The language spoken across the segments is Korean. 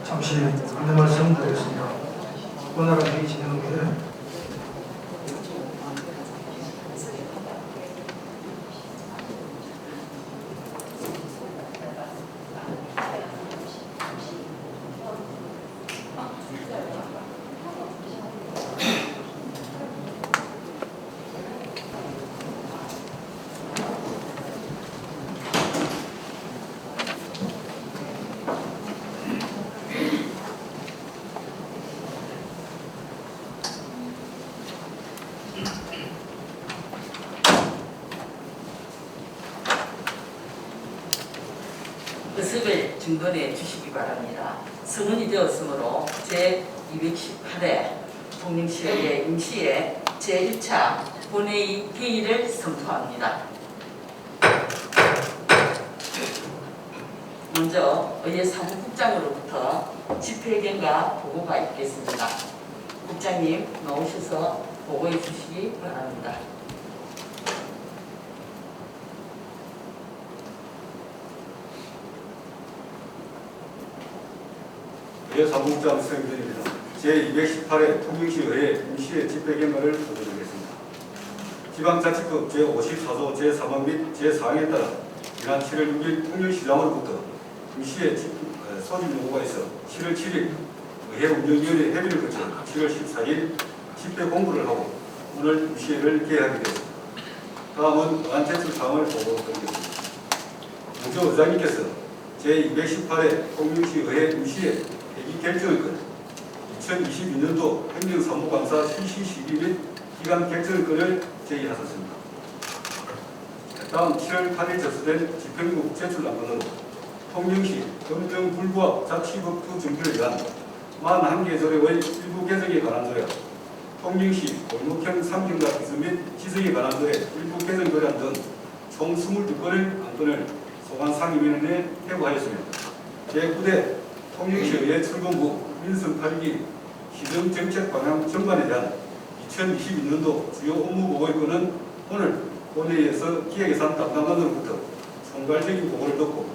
잠시 안내 말씀드리겠습니다. 원활한 회의 진행을 위해 의석을 증거해 주시기 바랍니다. 성원이 되었으므로 제218회 통영시의회 임시회 제1차 본회의 개의를 선포합니다. 먼저 의회 사무국장으로부터 집회견과 보고가 있겠습니다. 국장님 나오셔서 보고해 주시기 바랍니다. 의회 사무국장 수행준입니다. 제218회 통영시의회 임시회 집회견과를 보도드리겠습니다. 지방자치법 제54조 제3항 및 제4항에 따라 지난 7월 6일 통영시장으로부터 임시회 소집 요구가 있어 7월 7일 의회 운영위원회 협의를 거쳐 7월 14일 집회 공부를 하고 오늘 임시회를 개회하게 되었습니다. 다음은 의안제출 사항을 보고드리겠습니다. 먼저 의장님께서 제218회 통영시의회 임시회 회기 결정을 건 2022년도 행정사무감사 실시 시기 및 기간 결정권을 제의하셨습니다. 다음 7월 8일 접수된 집행국 제출안건으로 통영시 검정불구합 자치법규 정비를 위한 41개 조례의 일부 개정에 관한 조례, 통영시 골목형 상경과 기술 및 지성에 관한 조례 일부 개정 조례안 등 총 22건의 안건을 소관 상임위원회에 회부하였으며 제9대 통영시의회 출범부 민선 8기 시정정책 방향 전반에 대한 2022년도 주요 업무 보고의 건은 오늘 본회의에서 기획예산 담당관으로부터 총괄적인 보고를 듣고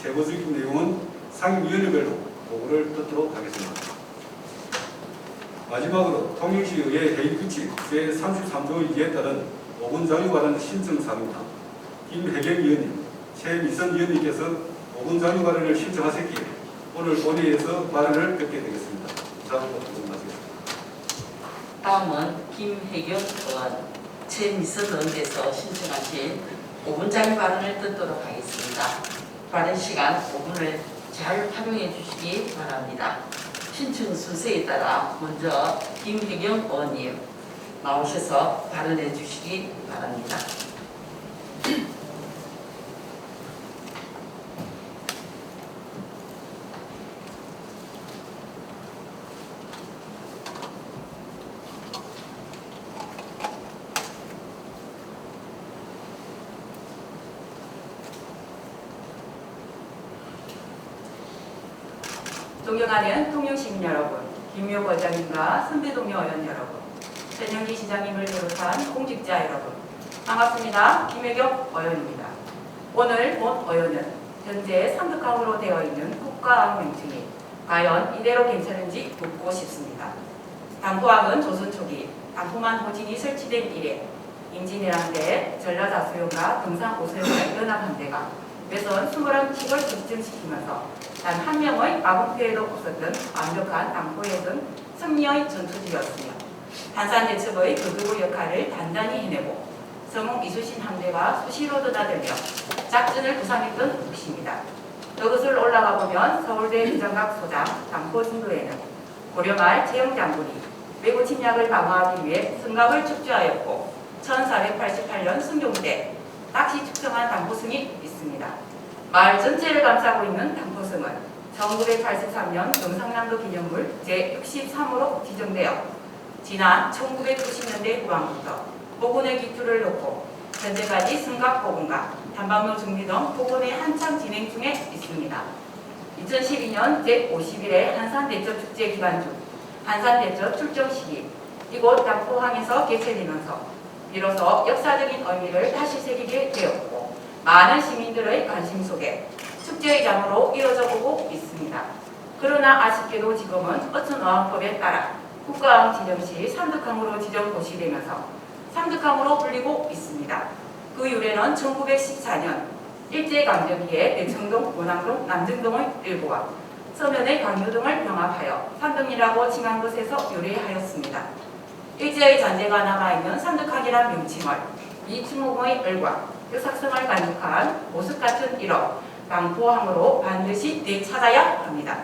세부적인 내용은 상임위원회별로 보고를 듣도록 하겠습니다. 마지막으로 통영시의회 회의규칙 제33조 2에 따른 5분 자유 발언 신청사항입니다. 김혜경 의원님, 최미선 의원님께서 5분 자유 발언을 신청하셨기에 오늘 본회의에서 발언을 듣게 되겠습니다. 이상으로 말씀드리겠습니다. 다음은 김혜경 의원, 최미선 의원께서 신청하신 5분짜리 발언을 듣도록 하겠습니다. 발언 시간 5분을 잘 활용해 주시기 바랍니다. 신청 순서에 따라 먼저 김혜경 의원님 나오셔서 발언해 주시기 바랍니다. 존경하는 통영시민 여러분, 김묘 과장님과 선배동료 의원 여러분, 전영기 시장님을 비롯한 공직자 여러분, 반갑습니다. 김혜경 의원입니다. 오늘 본 의원은 현재 삼득항으로 되어 있는 국가항 명칭이 과연 이대로 괜찮은지 묻고 싶습니다. 당포항은 조선 초기 당포만 호진이 설치된 이래 임진왜란때 전라자수용과 경상오수용의 연합함대가 매선 21척을 접전시키면서 단 한 명의 아군 피해도 없었던 완벽한 당포에선 승리의 전투지였으며 한산대첩의 거두부 역할을 단단히 해내고 성웅 이수신 함대가 수시로 드나들며 작전을 구상했던 곳입니다. 이것을 올라가 보면 서울대 비정각 소장 당포 진도에는 고려말 최영 장군이 외부 침략을 방어하기 위해 승각을 축조하였고 1488년 승용때 딱시 축성한 당포승이 있습니다. 마을 전체를 감싸고 있는 당포성은 1983년 경상남도 기념물 제63호로 지정되어 지난 1990년대 후반부터 복원의 기초를 놓고 현재까지 승각 복원과 단방로 정비 등 복원에 한창 진행 중에 있습니다. 2012년 제51회 한산대첩 축제 기간 중 한산대첩 출정 시기 이곳 당포항에서 개최되면서 비로소 역사적인 의미를 다시 새기게 되었고 많은 시민들의 관심 속에 축제의 장으로 이어져 오고 있습니다. 그러나 아쉽게도 지금은 어촌어항법에 따라 국가항 지정 시 삼득항으로 지정 고시되면서 삼득항으로 불리고 있습니다. 그 유래는 1914년 일제강점기에 대청동, 원앙동, 남등동의 일부와 서면의 강요동을 병합하여 삼등이라고 칭한 것에서 유래하였습니다. 일제의 잔재가 남아있는 삼득항이란 명칭을 이충옥의 을과 역사성을 간직한 모습 같은 1억 당포항으로 반드시 되찾아야 합니다.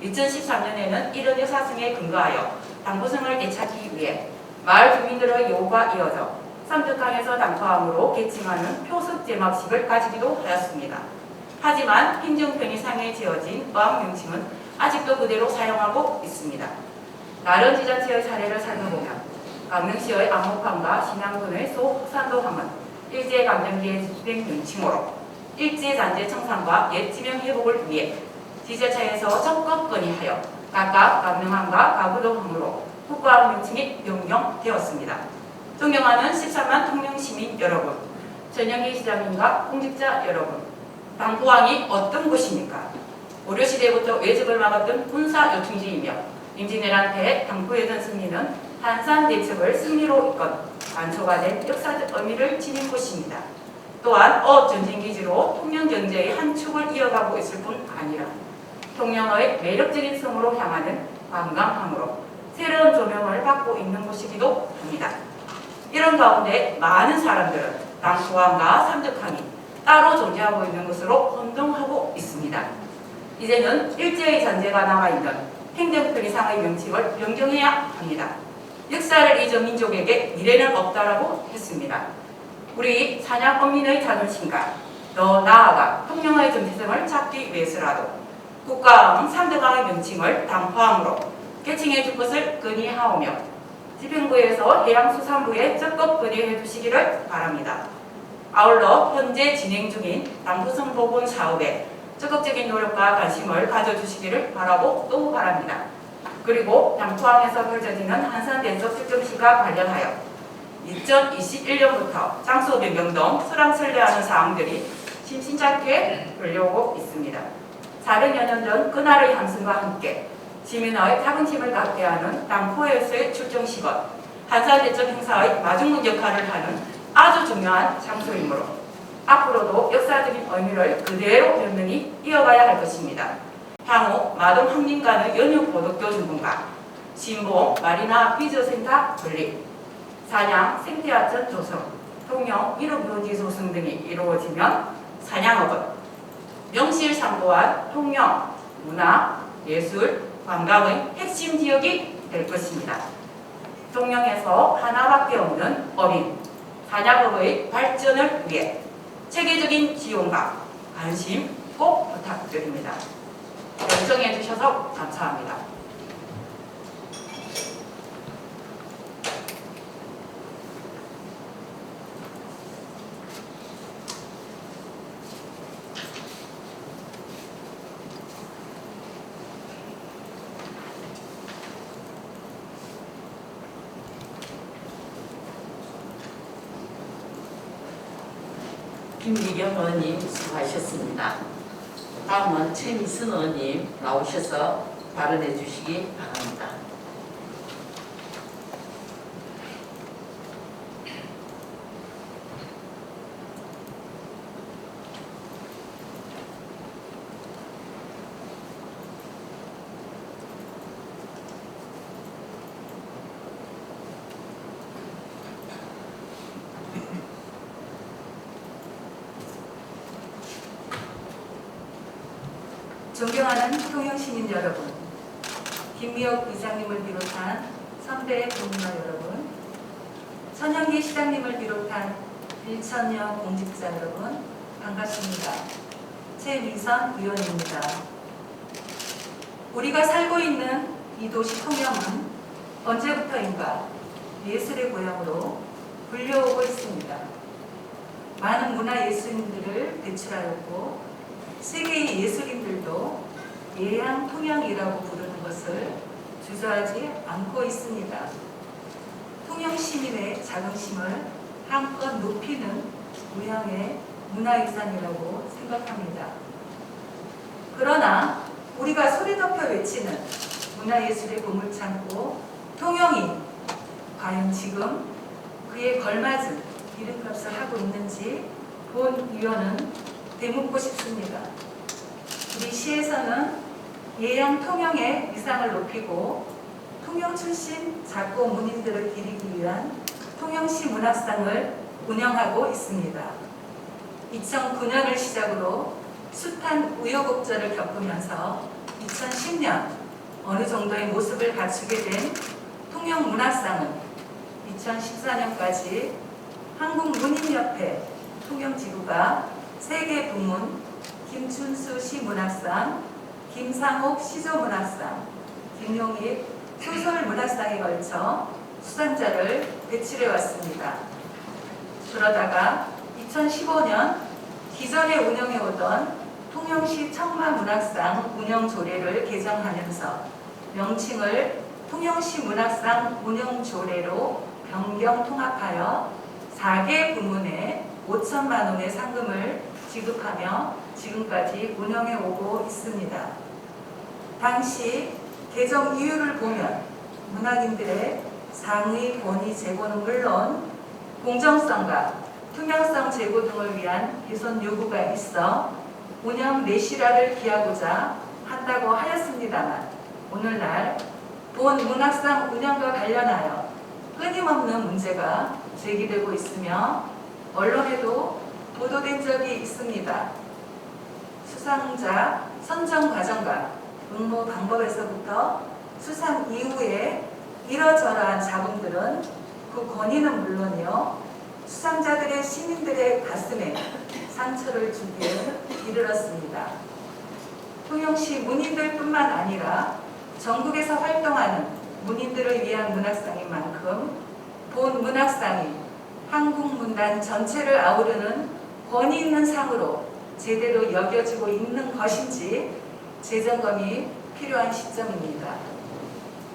2013년에는 이런 역사성에 근거하여 당포성을 되찾기 위해 마을 주민들의 요구가 이어져 삼득항에서 당포항으로 개칭하는 표습 제막식을 가지기도 하였습니다. 하지만 행정편의상에 지어진 어항 명칭은 아직도 그대로 사용하고 있습니다. 다른 지자체의 사례를 살펴보면 강릉시의 안목항과 신안군의 소흑산도항은 일제강점기에 집행 명칭으로 일제잔재 청산과 옛 지명 회복을 위해 지자체에서 적극 건의하여 각각 강릉항과 가부도항으로 국가항 명칭이 변경되었습니다. 존경하는 13만 통영시민 여러분, 전영기 시장님과 공직자 여러분, 당포항이 어떤 곳입니까? 고려시대부터 외적을 막았던 군사 요충지이며 임진왜란 당포해전 승리는 한산대첩을 승리로 이끈 완초가 된 역사적 의미를 지닌 곳입니다. 또한 전쟁기지로 통영경제의 한 축을 이어가고 있을 뿐 아니라 통영의 매력적인 섬으로 향하는 관광항으로 새로운 조명을 받고 있는 곳이기도 합니다. 이런 가운데 많은 사람들은 당포항과 삼득항이 따로 존재하고 있는 것으로 혼동하고 있습니다. 이제는 일제의 잔재가 남아있는 행정편의상의 명칭을 변경해야 합니다. 역사를 잊은 민족에게 미래는 없다라고 했습니다. 우리 산양 어민의 자존심과 더 나아가 통영의 정체성을 찾기 위해서라도 국가항 삼득항의 명칭을 당포항으로 개칭해 줄 것을 건의하오며 집행부에서 해양수산부에 적극 건의해 주시기를 바랍니다. 아울러 현재 진행 중인 당포성 복원 사업에 적극적인 노력과 관심을 가져주시기를 바라고 또 바랍니다. 그리고 당포항에서 펼쳐지는 한산대첩 측정시가 관련하여 2021년부터 장소 변경 등 설왕설래하는 사항들이 심심찮게 불려오고 있습니다. 400여 년 전 그날의 함성과 함께 시민의 자긍심을 갖게 하는 당포에서의 출정식은 한산대첩 행사의 마중물 역할을 하는 아주 중요한 장소이므로 앞으로도 역사적인 의미를 그대로 변명히 이어가야 할 것입니다. 향후 마동 황림 간의 연휴 고덕교 준공과 신봉 마리나 비저센터 건립, 산양 생태하천 조성, 통영 이륙묘지 조성 등이 이루어지면 산양업은 명실상부한 통영 문화, 예술, 관광의 핵심 지역이 될 것입니다. 통영에서 하나밖에 없는 어민, 산양업의 발전을 위해 체계적인 지원과 관심 꼭 부탁드립니다. 결정해 주셔서 감사합니다. 김미경 의원님 수고하셨습니다. 다음은 최미순 의원님 나오셔서 발언해 주시기 바랍니다. 존경하는 통영시민 여러분, 김미옥 의장님을 비롯한 선배 동료 여러분, 천영기 시장님을 비롯한 일천여 공직자 여러분, 반갑습니다. 최미선 의원입니다. 우리가 살고 있는 이 도시 통영은 언제부터인가 예술의 고향으로 불려오고 있습니다. 많은 문화예술인들을 배출하였고 세계의 예술인들도 예양 통영이라고 부르는 것을 주저하지 않고 있습니다. 통영 시민의 자긍심을 한껏 높이는 무형의 문화유산이라고 생각합니다. 그러나 우리가 소리 높여 외치는 문화예술의 보물창고 통영이 과연 지금 그에 걸맞은 이름값을 하고 있는지 본 위원은 되묻고 싶습니다. 우리 시에서는 예양 통영의 위상을 높이고 통영 출신 작고 문인들을 기리기 위한 통영시 문학상을 운영하고 있습니다. 2009년을 시작으로 숱한 우여곡절을 겪으면서 2010년 어느 정도의 모습을 갖추게 된 통영 문학상은 2014년까지 한국문인협회 통영지부가 세계 부문 김춘수 시문학상, 김상옥 시조문학상, 김용익 소설문학상에 걸쳐 수상자를 배출해 왔습니다. 그러다가 2015년 기존에 운영해오던 통영시 청마문학상 운영조례를 개정하면서 명칭을 통영시 문학상 운영조례로 변경 통합하여 4개 부문에 5천만 원의 상금을 지급하며 지금까지 운영해 오고 있습니다. 당시 개정 이유를 보면 문학인들의 상의 권위 제고는 물론 공정성과 투명성 제고 등을 위한 개선 요구가 있어 운영 내실화를 기하고자 한다고 하였습니다만 오늘날 본 문학상 운영과 관련하여 끊임없는 문제가 제기되고 있으며 언론에도 보도된 적이 있습니다. 수상자 선정 과정과 응모 방법에서부터 수상 이후에 이러저러한 잡음들은 그 권위는 물론이요 수상자들의 시민들의 가슴에 상처를 주기에 이르렀습니다. 통영시 문인들뿐만 아니라 전국에서 활동하는 문인들을 위한 문학상인 만큼 본 문학상이 한국문단 전체를 아우르는 권위 있는 상으로 제대로 여겨지고 있는 것인지 재점검이 필요한 시점입니다.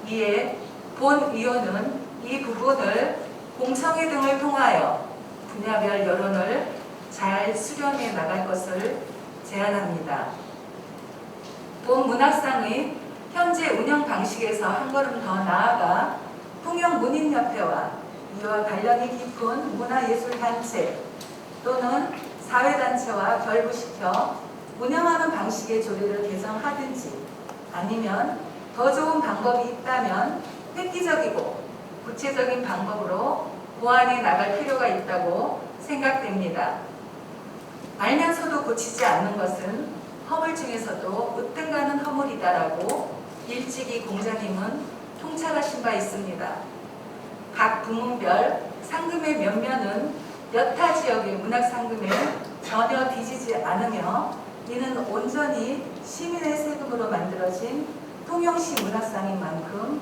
이에 본 위원은 이 부분을 공청회 등을 통하여 분야별 여론을 잘 수렴해 나갈 것을 제안합니다. 본 문학상의 현재 운영 방식에서 한 걸음 더 나아가 통영문인협회와 이와 관련이 깊은 문화예술단체 또는 사회단체와 결부시켜 운영하는 방식의 조례를 개정하든지 아니면 더 좋은 방법이 있다면 획기적이고 구체적인 방법으로 보완해 나갈 필요가 있다고 생각됩니다. 알면서도 고치지 않는 것은 허물 중에서도 으뜸가는 허물이다라고 일찍이 공자님은 통찰하신 바 있습니다. 각 부문별 상금의 면면은 여타 지역의 문학상금에 전혀 뒤지지 않으며 이는 온전히 시민의 세금으로 만들어진 통영시 문학상인 만큼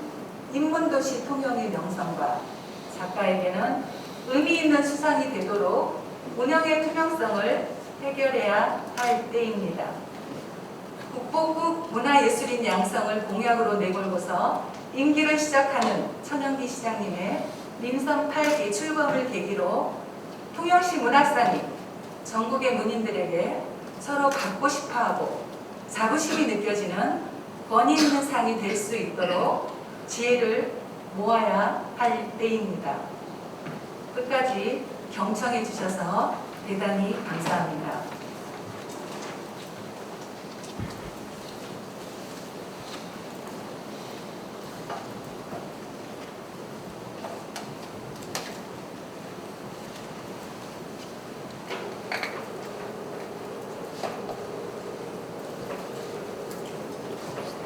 인문도시 통영의 명성과 작가에게는 의미 있는 수상이 되도록 운영의 투명성을 해결해야 할 때입니다. 국보급 문화예술인 양성을 공약으로 내걸고서 임기를 시작하는 천연기 시장님의 민선 8기 출범을 계기로 통영시 문학상이 전국의 문인들에게 서로 갖고 싶어하고 자부심이 느껴지는 권위 있는 상이 될 수 있도록 지혜를 모아야 할 때입니다. 끝까지 경청해 주셔서 대단히 감사합니다.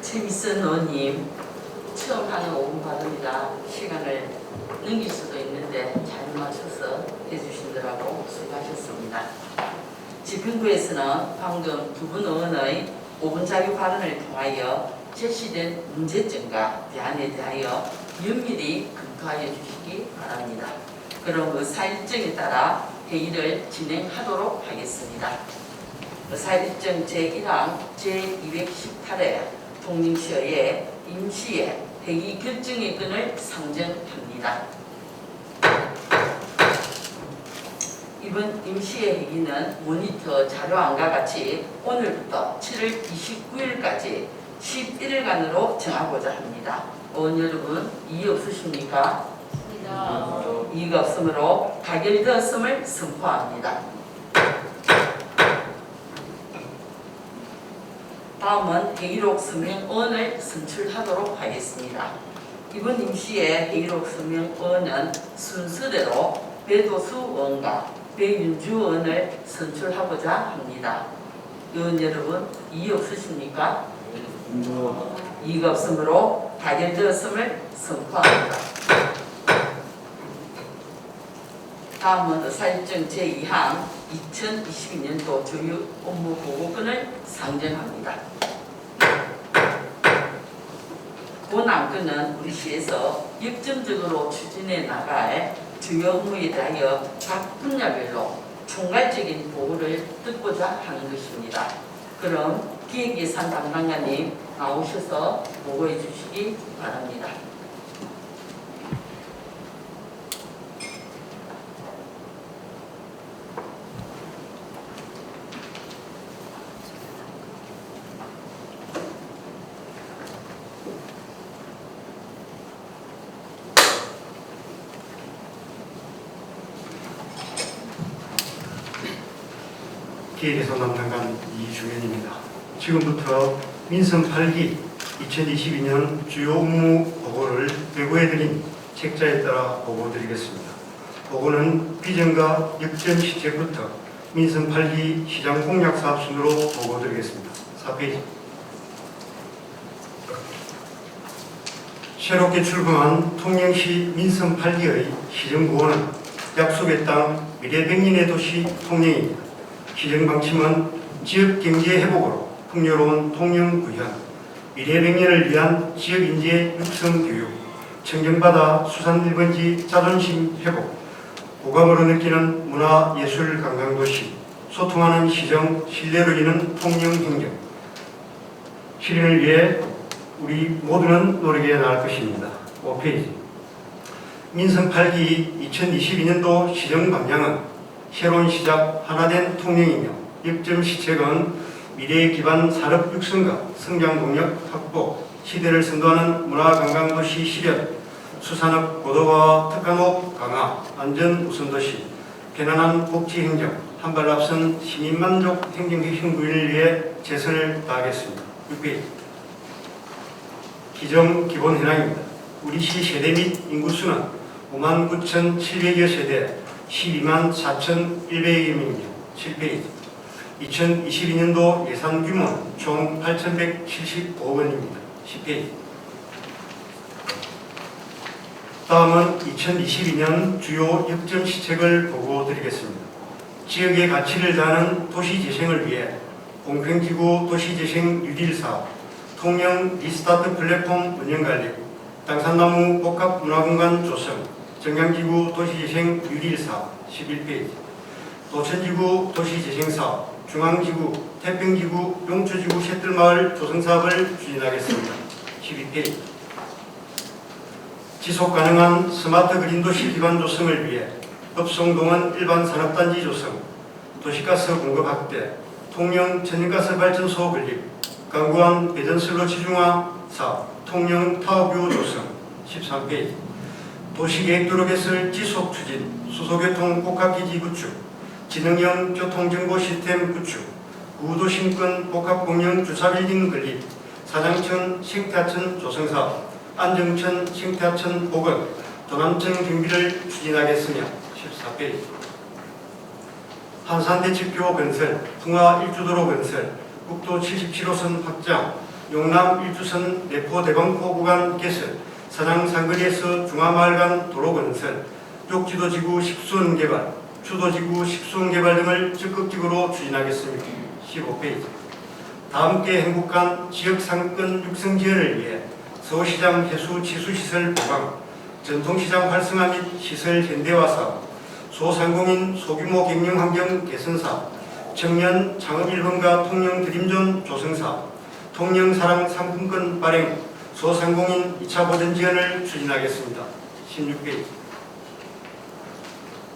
최미선 의원님, 처음 하는 5분 발언이라 시간을 넘길 수도 있는데 잘 맞춰서 해주시느라고 수고하셨습니다. 집행부에서는 방금 두 분 의원의 5분짜리 발언을 통하여 제시된 문제점과 대안에 대하여 면밀히 검토하여 주시기 바랍니다. 그럼 의사일정에 따라 회의를 진행하도록 하겠습니다. 의사일정 제1항 제218회 통영시의 임시회 회의 결정의 건을 상정합니다. 이번 임시회 회의는 모니터 자료안과 같이 오늘부터 7월 29일까지 11일간으로 정하고자 합니다. 의원 여러분, 이의 없으십니까? 이의가 없으므로 가결되었음을 선포합니다. 다음은 회의록 서명원을 선출하도록 하겠습니다. 이번 임시의 회의록 서명원은 순서대로 배도수 의원과 배윤주 의원을 선출하고자 합니다. 의원 여러분, 이의 없으십니까? 이의가 없으므로 가결되었음을 선포합니다. 다음은 의사일정 제2항 2022년도 주요 업무 보고권을 상정합니다. 본 안건은 우리 시에서 역점적으로 추진해 나갈 주요 업무에 대하여 각 분야별로 총괄적인 보고를 듣고자 하는 것입니다. 그럼 기획예산 담당자님 나오셔서 보고해 주시기 바랍니다. 기획예산 담당관 이중현입니다. 지금부터 민선 8기 2022년 주요 업무 보고를 배부해드린 책자에 따라 보고드리겠습니다. 보고는 비전과 역전 시책부터 민선 8기 시장 공약 사업 순으로 보고드리겠습니다. 4페이지. 새롭게 출범한 통영시 민선 8기의 시정구호는 약속의 땅 미래백년의 도시 통영입니다. 시정방침은 지역경제 회복으로 풍요로운 통영구현, 미래백년을 위한 지역인재 육성교육, 청정바다 수산 1번지 자존심 회복, 오감으로 느끼는 문화예술관광도시, 소통하는 시정, 신뢰로 이는 통영행정 실현을 위해 우리 모두는 노력해 나갈 것입니다. 5페이지. 민선 8기 2022년도 시정 방향은 새로운 시작 하나된 통영이며 역점 시책은 미래에 기반 산업 육성과 성장 동력 확보, 시대를 선도하는 문화관광도시 실현, 수산업 고도화와 특화업 강화, 안전 우선도시, 편안한 복지행정, 한 발 앞선 시민만족 행정혁신구현을 위해 최선을 다하겠습니다. 6페이지. 기정 기본 현황입니다. 우리 시 세대 및 인구수는 59,700여 세대, 12만 4,100여 명이며 7페이지. 2022년도 예산 규모는 총 8,175억 원입니다. 10페이지. 다음은 2022년 주요 역점 시책을 보고 드리겠습니다. 지역의 가치를 다하는 도시재생을 위해 공평지구 도시재생 뉴딜사업, 통영 리스타트 플랫폼 운영관리, 당산나무 복합문화공간 조성, 정량지구 도시재생 뉴딜사업 11페이지, 도천지구 도시재생사업, 중앙지구, 태평지구, 용초지구 셋들마을 조성사업을 추진하겠습니다. 12페이지. 지속가능한 스마트 그린도시 기반 조성을 위해 읍송동원 일반산업단지 조성, 도시가스 공급 확대, 통영 천연가스 발전소 건립, 강구안 배전슬로 지중화 사업, 통영 타워뷰 조성 13페이지. 도시계획도로 개설 지속 추진, 수소교통 복합기지 구축, 지능형 교통정보 시스템 구축, 구도심권 복합공영 주차빌딩 건립, 사장천 생태하천 조성사업, 안정천 생태하천 복원, 도남천 경비를 추진하겠으며 14페이지. 한산대측교 건설, 풍화 1주도로 건설, 국도 77호선 확장, 용남 1주선 내포 대방포 구간 개설, 사장 상거리에서 중화마을 간 도로 건설, 욕지도지구 식수원 개발, 추도지구 식수원 개발 등을 적극적으로 추진하겠습니다. 15페이지. 다함께 행복한 지역상권 육성 지원을 위해 서울시장 해수 치수시설 보강, 전통시장 활성화 및 시설 현대화 사업, 소상공인 소규모 경영 환경 개선 사업, 청년 창업 1번가 통영 드림존 조성 사업, 통영 사랑 상품권 발행, 소상공인 2차 보전 지원을 추진하겠습니다. 16페이지.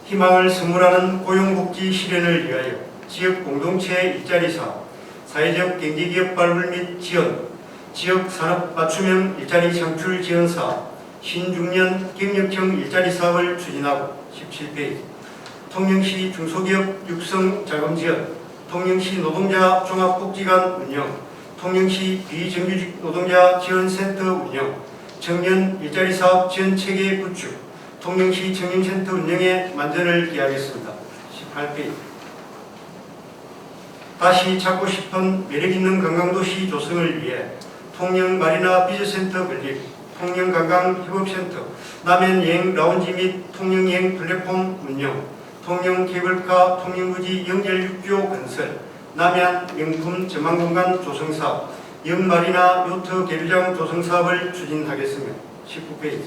희망을 선물하는 고용복지 실현을 위하여 지역 공동체 일자리 사업, 사회적 경제기업 발굴 및 지원, 지역 산업 맞춤형 일자리 창출 지원 사업, 신중년 경력형 일자리 사업을 추진하고 17페이지. 통영시 중소기업 육성 자금 지원, 통영시 노동자 종합복지관 운영, 통영시 비정규직 노동자 지원센터 운영, 청년 일자리 사업 지원 체계 구축, 통영시 청년센터 운영에 만전을 기하겠습니다. 18페이지. 다시 찾고 싶은 매력있는 관광도시 조성을 위해 통영 마리나 비즈센터 건립, 통영 관광협업센터, 남해안 여행 라운지 및 통영 여행 플랫폼 운영, 통영 케이블카 통영부지 연결 육교 건설, 남해안 명품 전망공간 조성사업, 영마리나 요트 계류장 조성사업을 추진하겠으며 19페이지.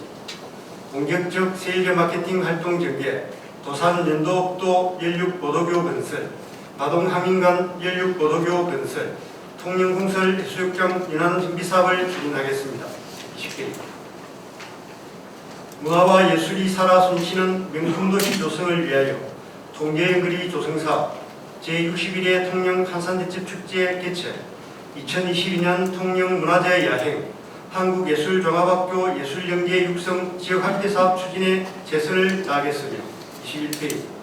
공격적 세일즈 마케팅 활동 전개, 도산 연도업도 연륙보도교 건설, 바동항인간 연륙보도교 건설, 통영공설 해수욕장 연안 정비사업을 추진하겠습니다. 20페이지. 문화와 예술이 살아 숨쉬는 명품도시 조성을 위하여 통계연거리 조성사업, 제61회 통영 한산대첩축제 개최, 2022년 통영문화제 야행, 한국예술종합학교 예술연계 육성 지역학대사업 추진에 최선을 다하겠으며 21페이지.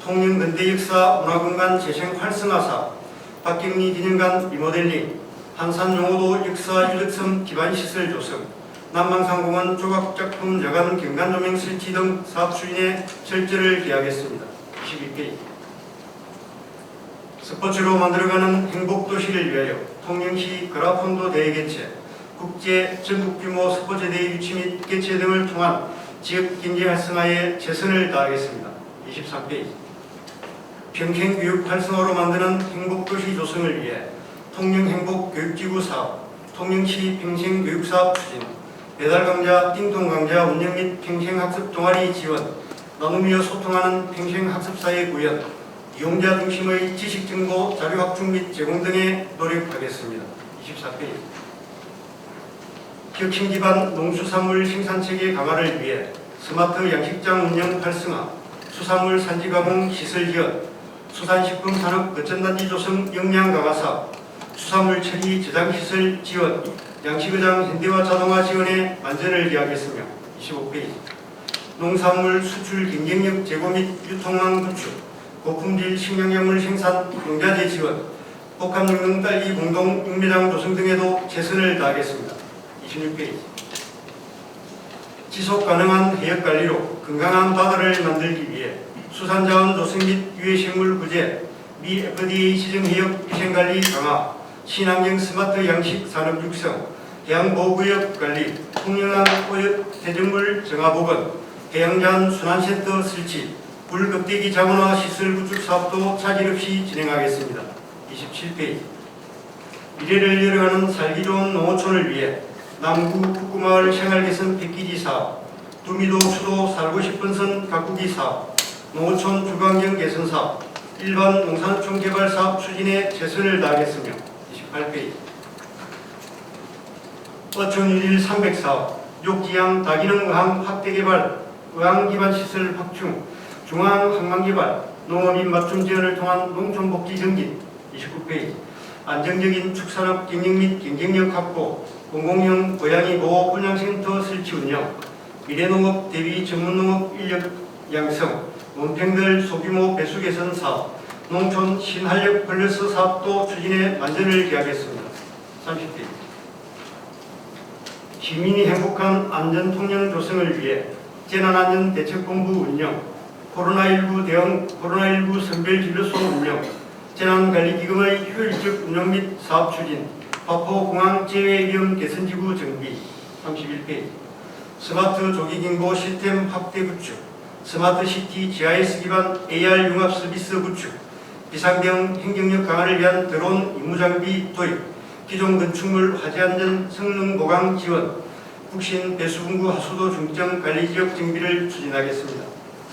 통영근대역사 문화공간 재생 활성화 사업, 박경리 기념관 리모델링, 한산용호도 역사 유적섬 기반시설 조성, 남방상공원 조각작품 여관 경관조명 설치 등 사업 추진에 철저를 기하겠습니다. 22페이지. 스포츠로 만들어가는 행복도시를 위하여 통영시 그라폰도 대회 개최, 국제 전국규모 스포츠 대회 유치 및 개최 등을 통한 지역경제 활성화에 최선을 다하겠습니다. 23페이지. 평생교육 활성화로 만드는 행복도시 조성을 위해 통영행복교육지구 사업, 통영시 평생교육사업 추진, 배달강좌, 띵동강좌 운영 및 평생학습 동아리 지원, 나누며 소통하는 평생학습사회 구현, 이용자 중심의 지식정보 자료 확충 및 제공 등에 노력하겠습니다. 24페이지. 혁신 기반 농수산물 생산체계 강화를 위해 스마트 양식장 운영 활성화, 수산물 산지 가공 시설 지원, 수산식품 산업 거점단지 조성 역량 강화 사업, 수산물 처리 저장 시설 지원, 양식의장 현대화 자동화 지원에 만전을 기하겠으며 25페이지. 농산물 수출 경쟁력 제고 및 유통망 구축, 고품질 식량작물 생산 농자재 지원, 복합능동 딸기 공동 육매장 조성 등에도 최선을 다하겠습니다. 26페이지. 지속가능한 해역관리로 건강한 바다를 만들기 위해 수산자원 조성 및 유해생물 구제, 미 FDA 지정해역 위생관리 강화, 친환경 스마트 양식 산업 육성, 해양보호구역 관리, 통영항 오역 대전물 정화복원, 해양자원 순환센터 설치, 불껍데기 자원화 시설 구축 사업도 차질 없이 진행하겠습니다. 27페이지. 미래를 열어가는 살기 좋은 농어촌을 위해 남구 북구마을 생활개선 패키지 사업, 두미도 수도 살고 싶은 선 가꾸기 사업, 농어촌 주거환경 개선 사업, 일반 농산촌 개발 사업 추진에 최선을 다하겠으며 28페이지. 어촌1일 300 사업, 욕지양 다기능 어항 확대 개발, 어항 기반 시설 확충, 중앙 항만 개발, 농업인 맞춤 지원을 통한 농촌복지 증진 29페이지. 안정적인 축산업 경영 및 경쟁력 확보, 공공형 고양이 보호 분양센터 설치 운영, 미래농업 대비 전문농업 인력 양성, 논평들 소규모 배수 개선 사업, 농촌 신활력 플러스 사업도 추진에 만전을 기하겠습니다. 30페이지. 시민이 행복한 안전통영 조성을 위해 재난안전대책본부 운영, 코로나19 대응 코로나19 선별진료소 운영, 재난관리기금의 효율적 운영 및 사업 추진, 파포공항 재해위험 개선지구 정비 31페이지. 스마트 조기경보 시스템 확대 구축, 스마트시티 GIS 기반 AR 융합 서비스 구축, 비상경 행정력 강화를 위한 드론 임무장비 도입, 기존 건축물 화재안전 성능 보강 지원, 국신 배수분구 하수도 중점 관리지역 정비를 추진하겠습니다.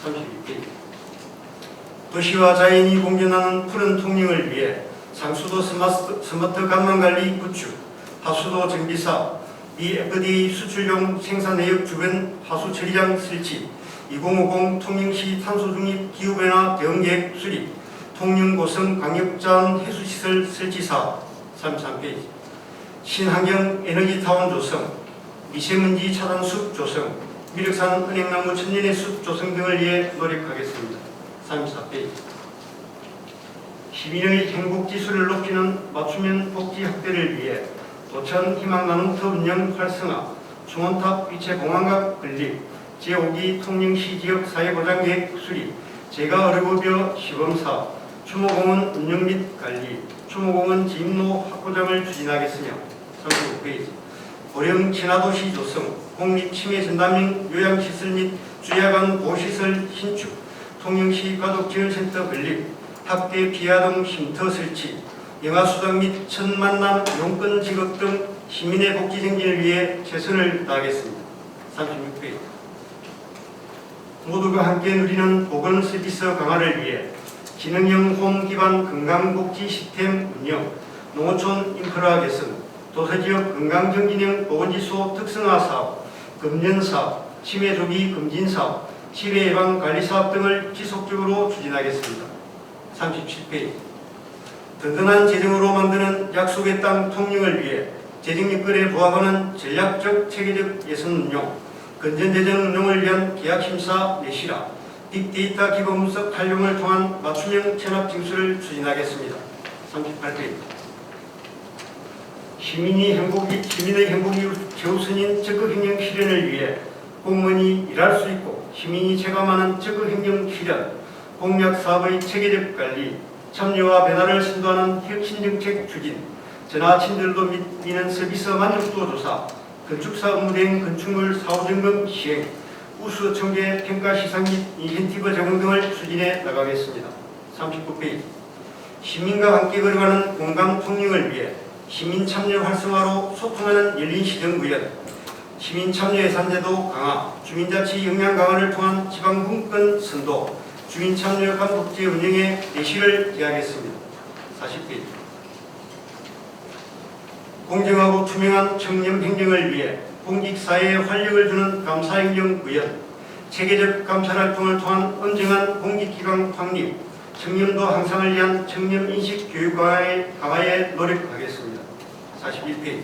32페이지. 도시와 자연이 공존하는 푸른 통영을 위해 상수도 스마트 간망관리 구축, 하수도 정비사업, BFD 수출용 생산내역 주변 하수처리장 설치, 2050 통영시 탄소중립 기후변화 대응계획 수립, 통영고성 광역자원 해수시설 설치 사업 33페이지. 신환경 에너지타운 조성, 미세먼지 차단 숲 조성, 미륵산 은행나무 천년의 숲 조성 등을 위해 노력하겠습니다. 34페이지. 시민의 행복지수를 높이는 맞춤형 복지 확대를 위해 도천 희망나눔터 운영 활성화, 중원탑 위치 공항각 건립, 제5기 통영시 지역 사회보장계획 수립, 제가의료급여 시범사업, 추모공원 운영 및 관리, 추모공원 진입로 확보장을 추진하겠으며 35페이지. 고령 친화도시 조성, 공립치매 전담형 요양시설 및 주야간 보호시설 신축, 통영시 가족지원센터 건립, 학대 비아동 쉼터 설치, 영아수당 및 천만남 용건 지급 등 시민의 복지 증진을 위해 최선을 다하겠습니다. 36페이지. 모두가 함께 누리는 보건 서비스 강화를 위해 기능형 홈 기반 건강복지 시스템 운영, 농어촌 인프라 개선, 도서지역 건강정진형 보건지수 특성화 사업, 금연사업, 치매 조기 검진 사업, 치매 예방 관리 사업 등을 지속적으로 추진하겠습니다. 37페이지. 든든한 재정으로 만드는 약속의 땅 통영을 위해 재정여건에 부합하는 전략적 체계적 예산 운용, 건전재정 운용을 위한 계약심사 내실화, 빅데이터 기본 분석 활용을 통한 맞춤형 체납 징수를 추진하겠습니다. 38페이지. 시민의 행복이 최우선인 적극행정 실현을 위해 공무원이 일할 수 있고 시민이 체감하는 적극행정 실현, 공약사업의 체계적 관리, 참여와 변화를 선도하는 혁신정책 추진, 전화 친절도 미는 서비스 만족도 조사, 건축사 업무대행 건축물 사후점검 시행, 우수 청계 평가 시상 및 인센티브 제공 등을 추진해 나가겠습니다. 39페이지. 시민과 함께 걸어가는 공감 통영을 위해 시민 참여 활성화로 소통하는 열린 시정구현, 시민 참여 예산제도 강화, 주민자치 역량 강화를 통한 지방분권 선도, 주민 참여 감독제 운영에 내실을 기하겠습니다. 40페이지. 공정하고 투명한 청렴 행정을 위해 공직사회에 활력을 주는 감사행정 구현, 체계적 감찰활동을 통한 엄정한 공직기관 확립, 청렴도 향상을 위한 청렴인식 교육 강화에 노력하겠습니다. 41페이지.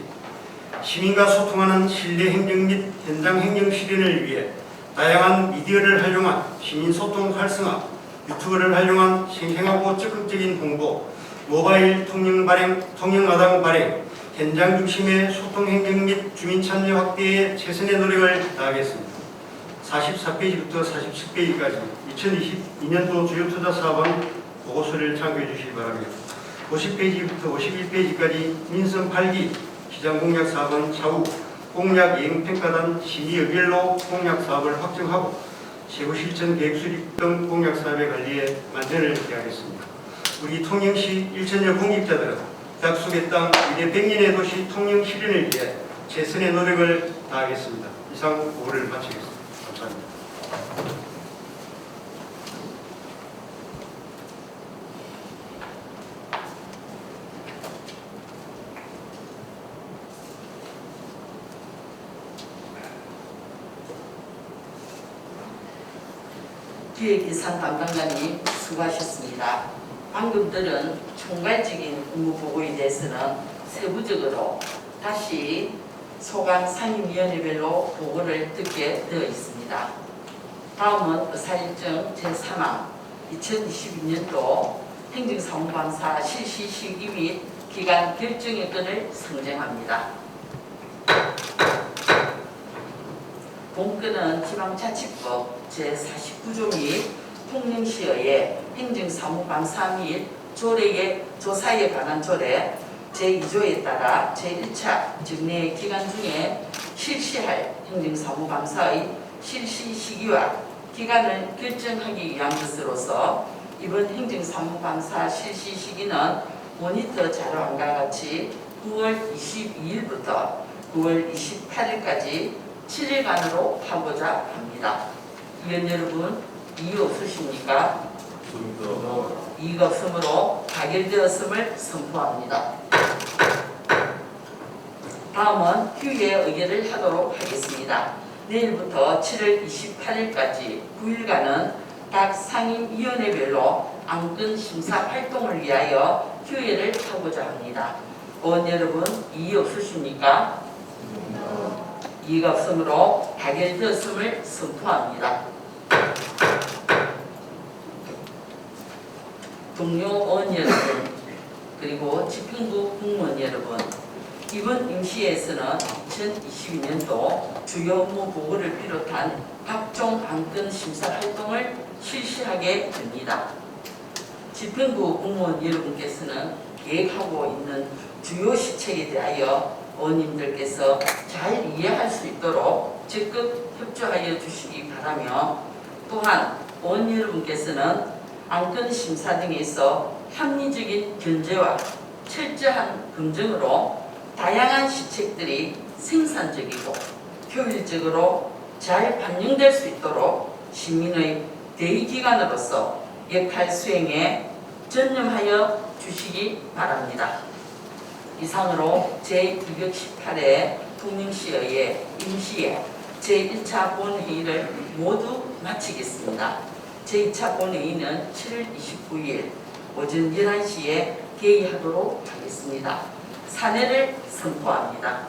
시민과 소통하는 신뢰행정 및 현장행정 실현을 위해 다양한 미디어를 활용한 시민소통 활성화, 유튜브를 활용한 생생하고 적극적인 홍보, 모바일 통영마당 발행, 현장 중심의 소통행정 및 주민참여 확대에 최선의 노력을 다하겠습니다. 44페이지부터 47페이지까지 2022년도 주요투자 사업안 보고서를 참고해 주시기 바랍니다. 50페이지부터 51페이지까지 민선 8기 시장공약 사업은 차후 공약 이행평가단 심의의결로 공약 사업을 확정하고 세부 실천 계획 수립 등 공약 사업의 관리에 만전을 기하겠습니다. 우리 통영시 1천여 공직자들은 약속의 땅 미래 100년의 도시 통영 실현을 위해 최선의 노력을 다하겠습니다. 이상 보고를 마치겠습니다. 감사합니다. 기획이상 담당자님 수고하셨습니다. 방금 들은 총괄적인 업무 보고에 대해서는 세부적으로 다시 소관 상임위원회별로 보고를 듣게 되어 있습니다. 다음은 의사일정 제3항 2022년도 행정사무감사 실시 시기 및 기간 결정 여건을 상정합니다. 본건은 지방자치법 제49조 및 통영시의 행정사무감사 및 조사에 관한 조례 제2조에 따라 제1차 정례 기간 중에 실시할 행정사무감사의 실시 시기와 기간을 결정하기 위한 것으로서 이번 행정사무감사 실시 시기는 모니터 자료안과 같이 9월 22일부터 9월 28일까지 7일간으로 하고자 합니다. 위원 여러분, 이유 없으십니까? 이의가 없으므로 가결되었음을 선포합니다. 다음은 휴회 의결을 하도록 하겠습니다. 내일부터 7월 28일까지 9일간은 각 상임위원회별로 안건 심사 활동을 위하여 휴회를 하고자 합니다. 의원 여러분, 이의 없으십니까? 이의가 없으므로 타결되었음을 선포합니다. 동료 의원 여러분, 그리고 집행부 공무원 여러분, 이번 임시회에서는 2022년도 주요 업무 보고를 비롯한 각종 안건 심사 활동을 실시하게 됩니다. 집행부 공무원 여러분께서는 계획하고 있는 주요 시책에 대하여 의원님들께서 잘 이해할 수 있도록 적극 협조하여 주시기 바라며, 또한 의원 여러분께서는 안건 심사 등에서 합리적인 견제와 철저한 검증으로 다양한 시책들이 생산적이고 효율적으로 잘 반영될 수 있도록 시민의 대의기관으로서 역할 수행에 전념하여 주시기 바랍니다. 이상으로 제218회 통영시의회 임시회 제1차 본회의를 모두 마치겠습니다. 제2차 본회의는 7월 29일 오전 11시에 개의하도록 하겠습니다. 사내를 선포합니다.